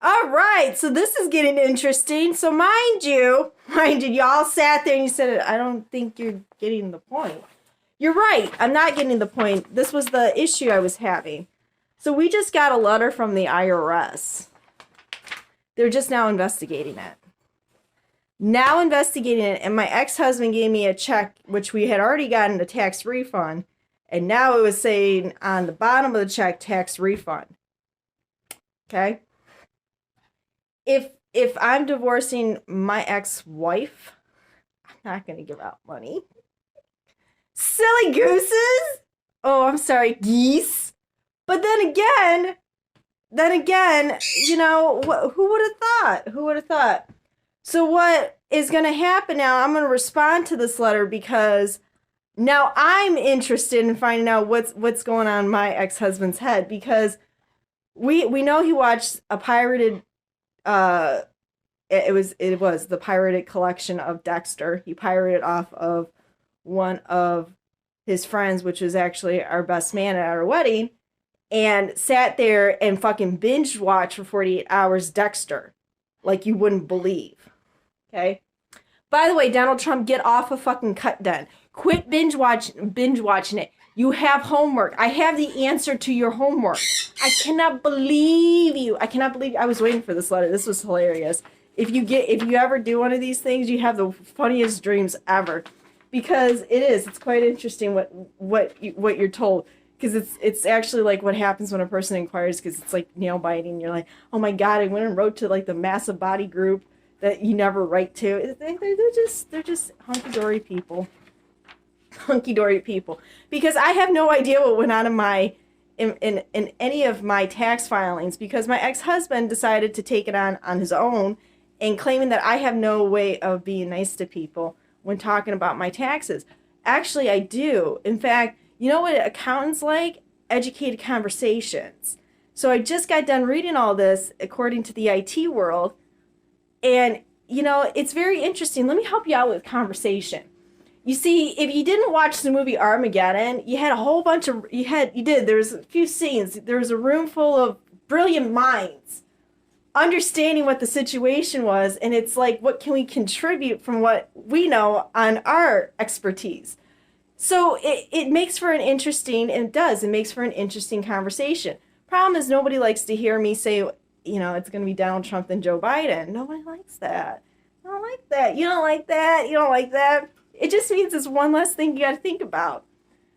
All right, so this is getting interesting. So mind you, y'all sat there and you said, I don't think you're getting the point. You're right, I'm not getting the point. This was the issue I was having. So we just got a letter from the IRS. They're just now investigating it. And my ex-husband gave me a check, which we had already gotten a tax refund, and now it was saying on the bottom of the check, tax refund. Okay? If I'm divorcing my ex-wife, I'm not going to give out money. Silly gooses! Oh, I'm sorry, geese. But then again, who would have thought? Who would have thought? So what is going to happen now? I'm going to respond to this letter because now I'm interested in finding out what's going on in my ex-husband's head, because we know he watched a pirated it was the pirated collection of Dexter. He pirated off of one of his friends, which was actually our best man at our wedding, and sat there and fucking binge watched for 48 hours Dexter, like you wouldn't believe. Okay? By the way, Donald Trump, get off of fucking CutDen. Quit binge watching it. You have homework. I have the answer to your homework. I cannot believe you. I was waiting for this letter. This was hilarious. If you ever do one of these things, you have the funniest dreams ever, because it's quite interesting what you're told, because it's actually like what happens when a person inquires, because it's like nail biting. You're like, oh my god, I went and wrote to like the massive body group that you never write to. They're just hunky-dory people. Hunky-dory people. Because I have no idea what went on in any of my tax filings, because my ex-husband decided to take it on his own, and claiming that I have no way of being nice to people when talking about my taxes. Actually, I do. In fact, you know what accountants like? Educated conversations. So I just got done reading all this according to the IT world, and it's very interesting. Let me help you out with conversation. You see, if you didn't watch the movie Armageddon, you had a whole bunch of there's a few scenes. There was a room full of brilliant minds understanding what the situation was, and it's like, what can we contribute from what we know on our expertise? So it makes for an interesting, and it makes for an interesting conversation. Problem is, nobody likes to hear me say, it's going to be Donald Trump and Joe Biden. Nobody likes that. I don't like that. You don't like that. You don't like that. It just means it's one less thing you got to think about.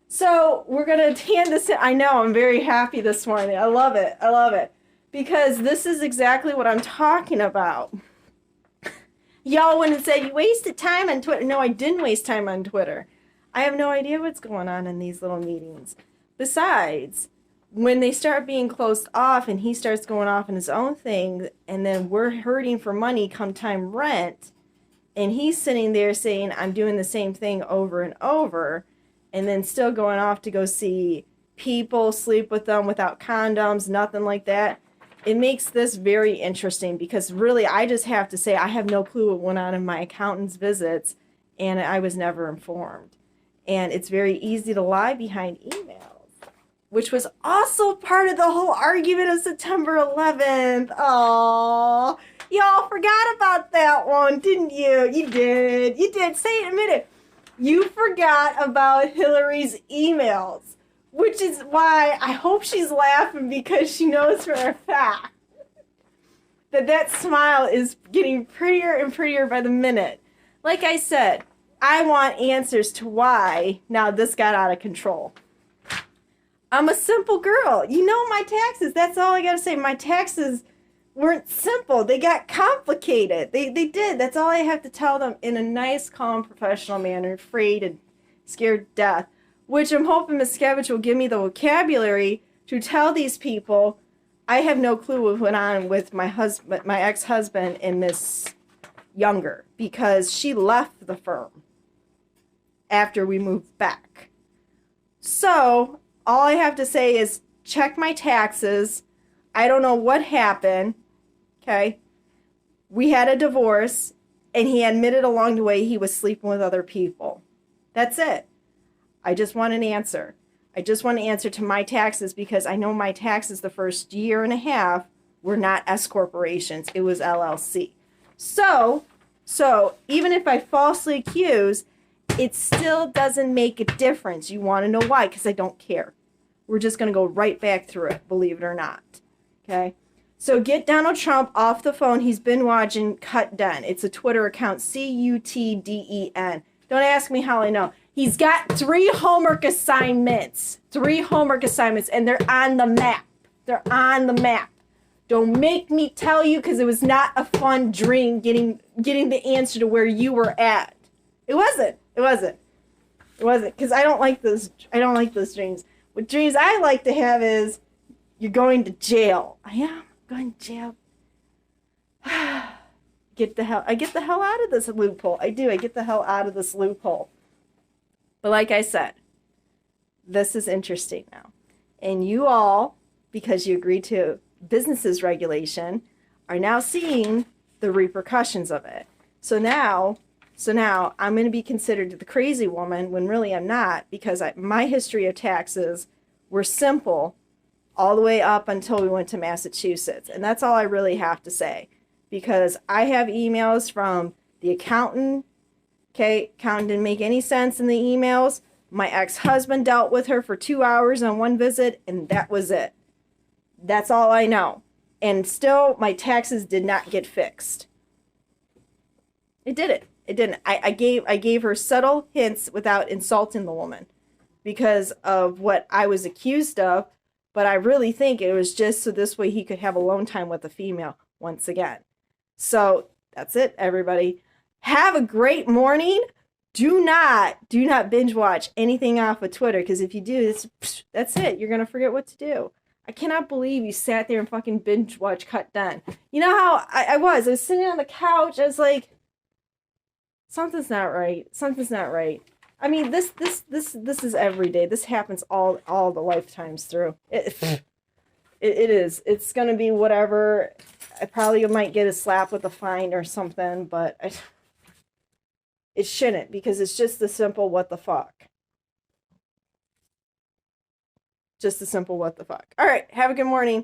So we're going to hand this in. I know, I'm very happy this morning. I love it. I love it. Because this is exactly what I'm talking about. Y'all wouldn't have said you wasted time on Twitter. No, I didn't waste time on Twitter. I have no idea what's going on in these little meetings. Besides, when they start being closed off and he starts going off in his own thing, and then we're hurting for money come time rent, and he's sitting there saying, I'm doing the same thing over and over, and then still going off to go see people, sleep with them without condoms, nothing like that. It makes this very interesting, because really I just have to say I have no clue what went on in my accountant's visits, and I was never informed. And it's very easy to lie behind emails, which was also part of the whole argument of September 11th. Oh, y'all forgot about that one, didn't you? You did. You did. Say it in a minute. You forgot about Hillary's emails, which is why I hope she's laughing, because she knows for a fact that smile is getting prettier and prettier by the minute. Like I said, I want answers to why now this got out of control. I'm a simple girl. You know my taxes. That's all I got to say. My taxes weren't simple. They got complicated. They did. That's all I have to tell them in a nice, calm, professional manner, afraid and scared to death. Which I'm hoping Ms. Skevich will give me the vocabulary to tell these people I have no clue what went on with my ex-husband and Miss Younger, because she left the firm after we moved back. So all I have to say is check my taxes. I don't know what happened. Okay. We had a divorce, and he admitted along the way he was sleeping with other people. That's it. I just want an answer. I just want an answer to my taxes, because I know my taxes the first year and a half were not S corporations. It was LLC. So even if I falsely accuse, it still doesn't make a difference. You want to know why? Because I don't care. We're just going to go right back through it, believe it or not. Okay? So get Donald Trump off the phone. He's been watching CutDen. It's a Twitter account, CutDen. Don't ask me how I know. He's got 3 homework assignments. 3 homework assignments, and they're on the map. They're on the map. Don't make me tell you, because it was not a fun dream getting the answer to where you were at. It wasn't. Because I don't like those dreams. What dreams I like to have is you're going to jail. I am going to jail. I get the hell out of this loophole. I do. I get the hell out of this loophole. But like I said, this is interesting now. And you all, because you agreed to businesses regulation, are now seeing the repercussions of it. So now I'm going to be considered the crazy woman when really I'm not, because my history of taxes were simple all the way up until we went to Massachusetts. And that's all I really have to say, because I have emails from the accountant. Okay, accountant didn't make any sense in the emails. My ex-husband dealt with her for 2 hours on one visit, and that was it. That's all I know. And still, my taxes did not get fixed. It didn't. It didn't. I gave her subtle hints without insulting the woman because of what I was accused of. But I really think it was just so this way he could have alone time with a female once again. So that's it, everybody. Have a great morning. Do not binge watch anything off of Twitter, because if you do, that's it. You're going to forget what to do. I cannot believe you sat there and fucking binge watch CutDen. You know how I was sitting on the couch. I was like, something's not right. Something's not right. I mean, this is every day. This happens all the lifetimes through. It is. It's gonna be whatever. I probably might get a slap with a fine or something, but it shouldn't, because it's just the simple what the fuck. Just a simple what the fuck. All right, have a good morning.